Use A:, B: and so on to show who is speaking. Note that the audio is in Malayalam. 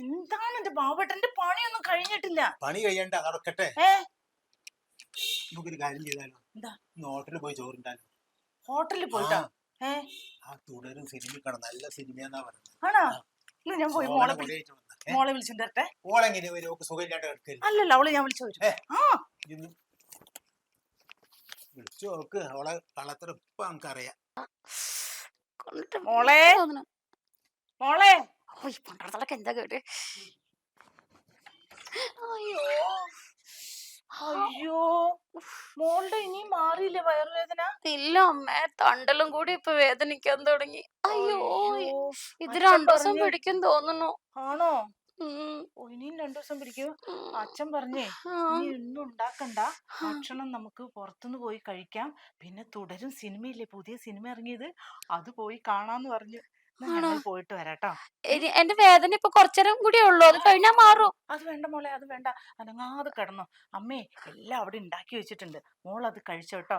A: എന്താണ് എന്റെ ബാബേട്ടന്റെ പണിയൊന്നും കഴിഞ്ഞിട്ടില്ല.
B: പണി കഴിയണ്ട നടക്കട്ടെ.
A: ഏ
B: നമുക്കൊരു കാര്യം ചെയ്താലോ?
A: എന്താ?
B: ഹോട്ടലിൽ പോയി ചോറുണ്ടാലോ?
A: ഹോട്ടലിൽ പോയിട്ടാ? ഏ
B: ആ തുടരും സിനിമ കാണാം, നല്ല സിനിമയെന്നാ പറയുന്നത്.
A: ആണോ? ഇന്ന് ഞാൻ പോയി മോളെ വിളിച്ചിട്ട് വരട്ടെ.
B: ഓളെങ്ങനെ വരും? സുഖമില്ലാണ്ട് കിടക്കില്ല.
A: അല്ലല്ല, അവളെ ഞാൻ വിളിച്ചു വരും.
B: വിളിച്ചു നോക്ക്, അവളെ കളത്ര ഇപ്പൊ നമുക്കറിയാം.
A: മോളെ മോളെ
C: എന്താ കേട്ട്? അയ്യോ
A: അയ്യോ, മോളുടെ ഇനി മാറിയില്ലേ വയറുവേദന?
C: ഇല്ല അമ്മേ, തണ്ടലും കൂടി ഇപ്പൊ വേദനിക്കാൻ തുടങ്ങി. അയ്യോ ഇത്
A: അച്ഛൻ
C: 2 ദിവസം
A: പറഞ്ഞ്.
C: പിടിക്കും തോന്നുന്നു.
A: ആണോ?
C: ഉം.
A: ഇനിയും 2 ദിവസം പിടിക്കൂ. അച്ഛൻ പറഞ്ഞേ ഇനി ഒന്നും ഉണ്ടാക്കണ്ട, ഭക്ഷണം നമുക്ക് പുറത്തുനിന്ന് പോയി കഴിക്കാം. പിന്നെ തുടരും സിനിമയില്ലേ, പുതിയ സിനിമ ഇറങ്ങിയത്, അത് പോയി കാണാന്ന് പറഞ്ഞു. ഞങ്ങൾ പോയിട്ട് വരാട്ടോ.
C: എന്റെ വേദന ഇപ്പൊ കുറച്ചേരം കൂടി ഉള്ളു, അത് കഴിഞ്ഞാ മാറും.
A: അത് വേണ്ട മോളെ, അത് വേണ്ട. അനങ്ങാതെ കിടന്നോ. അമ്മേ എല്ലാം അവിടെ ഉണ്ടാക്കി വെച്ചിട്ടുണ്ട്, മോൾ അത് കഴിച്ചോട്ടോ.